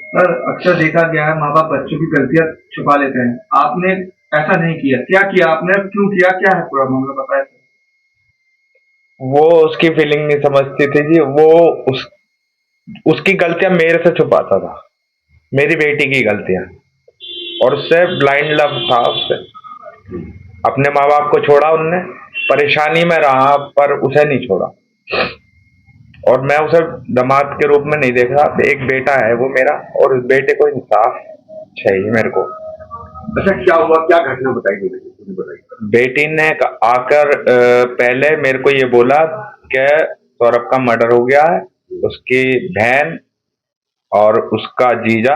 पर अक्सर देखा गया है माँ बाप बच्चों की गलतियां छुपा लेते हैं। आपने ऐसा नहीं किया, क्या किया आपने, क्यों किया, क्या है पूरा मामला बताया सर? वो उसकी फीलिंग नहीं समझती थी जी। वो उस उसकी गलतियां मेरे से छुपाता था, मेरी बेटी की गलतियां। और उससे ब्लाइंड लव था उससे। अपने माँ बाप को छोड़ा उनने, परेशानी में रहा पर उसे नहीं छोड़ा। और मैं उसे दामाद के रूप में नहीं देख रहा। एक बेटा है वो मेरा, और उस बेटे को इंसाफ चाहिए मेरे को। अच्छा, क्या हुआ, क्या घटना बताई बेटे की, पूरी बताइए। बेटी ने आकर पहले मेरे को ये बोला कि सौरभ का मर्डर हो गया है। उसकी बहन और उसका जीजा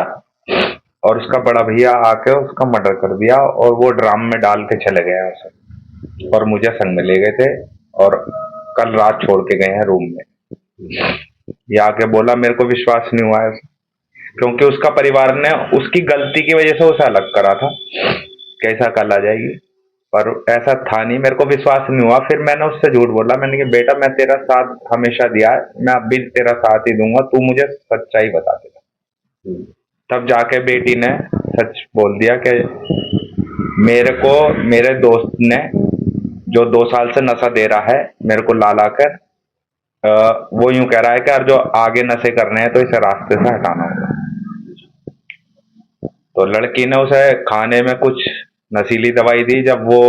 और उसका बड़ा भैया आके उसका मर्डर कर दिया, और वो ड्राम में डाल के चले गए हैं उसे, और मुझे संग में ले गए थे, और कल रात छोड़ के गए हैं रूम में। ये आके बोला, मेरे को विश्वास नहीं हुआ है क्योंकि उसका परिवार ने उसकी गलती की वजह से उसे अलग करा था। कैसा कल आ जाएगी, पर ऐसा था नहीं। मेरे को विश्वास नहीं हुआ। फिर मैंने उससे झूठ बोला। मैंने कहा बेटा, मैं तेरा साथ हमेशा दिया है, मैं अब भी तेरा साथ ही दूंगा, तू मुझे सच्चाई बता दे। तब जाके बेटी ने सच बोल दिया कि मेरे को मेरे दोस्त ने, जो 2 साल से नशा दे रहा है मेरे को ला ला कर, वो यूं कह रहा है कि यार जो आगे नशे करने हैं तो इसे रास्ते से हटाना होगा। तो लड़की ने उसे खाने में कुछ नशीली दवाई दी। जब वो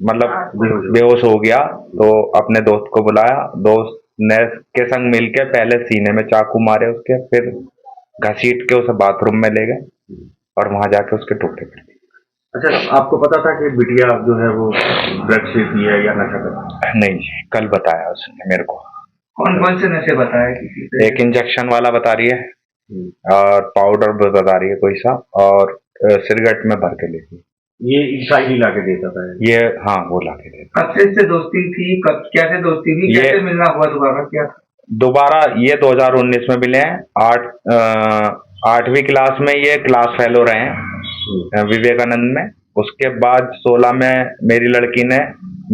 मतलब बेहोश हो गया तो अपने दोस्त को बुलाया। दोस्त ने के संग मिलके पहले सीने में चाकू मारे उसके, फिर घसीट के उसे बाथरूम में ले गए और वहां जाके उसके टुकड़े कर दिए। अच्छा, आपको पता था कि बिटिया जो है वो ड्रग्स लेती है या नशा करती है? नहीं, कल बताया उसने मेरे को। कौन कौन से नशे बताए किसी से? एक इंजेक्शन वाला बता रही है, हम्म। और पाउडर बता रही है कोई सा, और सिगरेट में भर के लेती है। ये ईसाई ही ला के देता था ये, हाँ, वो ला के देता। कब से इससे दोस्ती थी, कब कैसे दोस्ती थी, ये कैसे मिलना हुआ दोबारा, क्या था? दोबारा ये 2019 में मिले हैं। 8वीं क्लास में ये क्लास फेलो रहे हैं विवेकानंद में। उसके बाद 16 में मेरी लड़की ने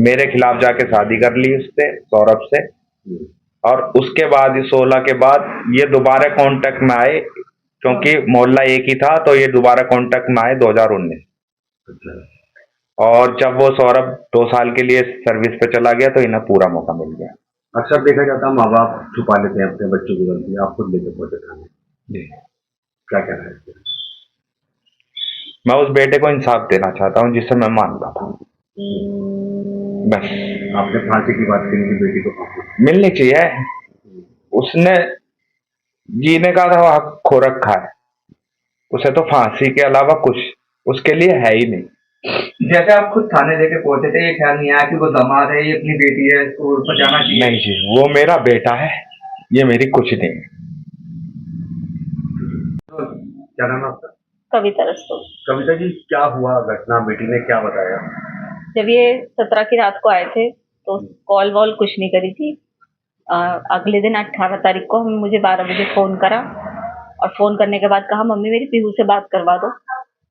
मेरे खिलाफ जाके शादी कर ली उससे, सौरभ से। और उसके बाद 16 के बाद ये दोबारा कांटेक्ट में आए, क्योंकि मोहल्ला एक ही था, तो ये दोबारा कांटेक्ट में आए 2019। अच्छा। और जब वो सौरभ 2 साल के लिए सर्विस पे चला गया तो इन्हें पूरा मौका मिल गया। अक्सर देखा जाता है माँ बाप छुपा लेते हैं अपने बच्चों की गलती, आप खुद लेके पहुंचे थाने, जी। क्या कहना है इस पे? मैं उस बेटे को इंसाफ देना चाहता हूँ जिससे मैं मानता था, बस। आपने फांसी की बात करी थी, बेटी को फांसी मिलनी चाहिए। उसने जीने का तो हक खो रखा है, उसे तो फांसी के अलावा कुछ उसके लिए है ही नहीं। जैसे आप खुद थाने लेके पहुंचे थे, ये ख्याल नहीं आया कि वो दामाद है, ये अपनी बेटी है, इसको बचाना चाहिए? नहीं जी, वो मेरा बेटा है, ये मेरी कुछ नहीं है। तो क्या नाम है आपका? कविता रस्तोगी। कविता जी, क्या हुआ घटना, बेटी ने क्या बताया? जब ये 17 की रात को आए थे तो कॉल वॉल कुछ नहीं करी थी। अगले दिन 18 तारीख को मुझे 12 बजे फोन करा, और फोन करने के बाद कहा मम्मी मेरी पीहू से बात करवा दो।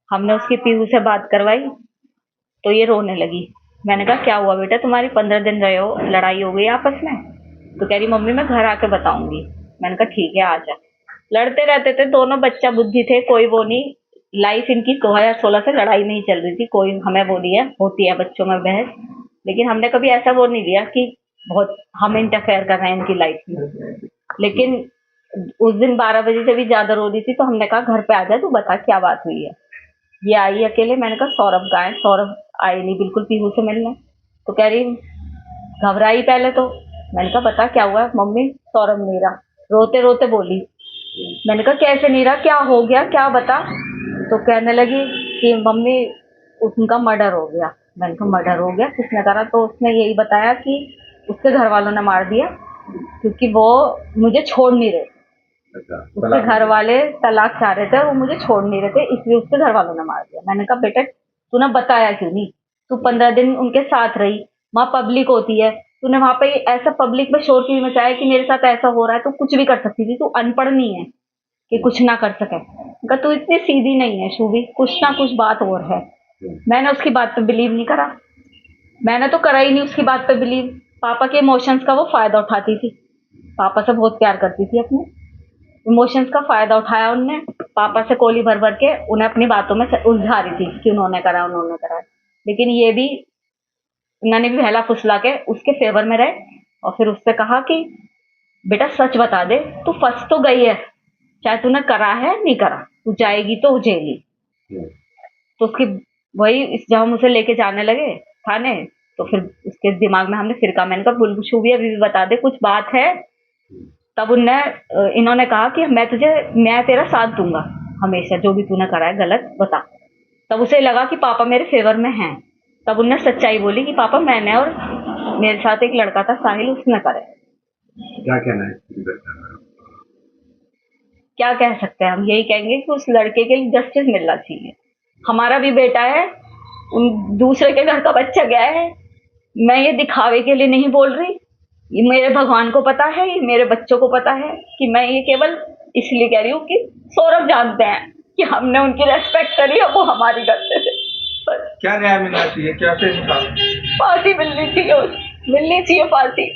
हमने उसकी पीहू से बात करवाई तो ये रोने लगी। मैंने कहा क्या हुआ बेटा, तुम्हारी 15 दिन रहे हो, लड़ाई हो गई आपस में? तो कह रही मम्मी मैं घर आके बताऊंगी। मैंने कहा ठीक है आ जा। लड़ते रहते थे दोनों, बच्चा बुद्धि थे, कोई वो नहीं। लाइफ इनकी 2016 से लड़ाई नहीं चल रही थी, कोई हमें वो नहीं है, होती है बच्चों में बहस, लेकिन हमने कभी ऐसा वो नहीं लिया कि बहुत हम इंटरफेयर कर रहे हैं इनकी लाइफ में। लेकिन उस दिन 12 बजे से भी ज्यादा रो रही थी तो हमने कहा घर पे आ जा, तू बता क्या बात हुई है। ये आई अकेले। मैंने कहा सौरभ कहाँ है? सौरभ आई नहीं बिल्कुल पीहू से मिलने। तो कह रही, घबराई पहले तो। मैंने कहा बता क्या हुआ? मम्मी सौरभ नहीं रहा, रोते रोते बोली। मैंने कहा कैसे नहीं रहा, क्या हो गया, क्या बता। तो कहने लगी कि मम्मी उनका मर्डर हो गया। मैंने कहा मर्डर हो गया, किसने करा? तो उसने यही बताया कि उसके घर वालों ने मार दिया, क्योंकि वो मुझे छोड़ नहीं रहे। उसके घर वाले तलाक चाह रहे थे और वो मुझे छोड़ नहीं रहे थे, इसलिए उसके घर वालों ने मार दिया। मैंने कहा बेटा तूने बताया क्यों नहीं? तू 15 दिन उनके साथ रही, वहां पब्लिक होती है, तूने वहां पे ऐसा पब्लिक में शोर क्यों मचाया कि मेरे साथ ऐसा हो रहा है? तू कुछ भी कर सकती थी, तू अनपढ़ नहीं है कि कुछ ना कर सके। कहा तू इतनी सीधी नहीं है शूभी, कुछ ना कुछ बात और है। मैंने उसकी बात पे बिलीव नहीं करा, मैंने तो करा ही नहीं उसकी बात पे बिलीव। पापा के इमोशंस का वो फायदा उठाती थी, पापा से बहुत प्यार करती थी अपने। इमोशंस का फायदा उठाया उनने, पापा से कोली भर भर के उन्हें अपनी बातों में उलझा रही थी कि उन्होंने करा। लेकिन ये भी उन्होंने भी बहला फुसला के उसके फेवर में रहे और फिर उससे कहा कि बेटा सच बता दे, तू फंस तो गई है, चाहे तूने करा है नहीं करा, तू जाएगी तो जेली। तो उसकी वही जब हम उसे लेके जाने लगे थाने, तो फिर उसके दिमाग में हमने फिर कहा, मैंने कहा बुलबुशु भी अभी भी बता दे, कुछ बात है। तब इन्होंने कहा कि मैं तेरा साथ दूंगा हमेशा, जो भी तूने करा है गलत बता। तब उसे लगा कि पापा मेरे फेवर में हैं। तब उनने सच्चाई बोली कि पापा मैंने और मेरे साथ एक लड़का था साहिल, उसने करे। क्या कहना है? क्या कह सकते हैं हम, यही कहेंगे कि उस लड़के के लिए जस्टिस मिलना चाहिए। हमारा भी बेटा है, उन दूसरे के घर का बच्चा गया है। मैं ये दिखावे के लिए नहीं बोल रही, ये मेरे भगवान को पता है, ये मेरे बच्चों को पता है कि मैं ये केवल इसलिए कह रही हूँ कि सौरभ जानते हैं कि हमने उनकी रेस्पेक्ट करी और वो हमारी करते थे। बस क्या न्याय मिलना चाहिए, क्या से इंसाफ? फांसी मिलनी चाहिए फांसी।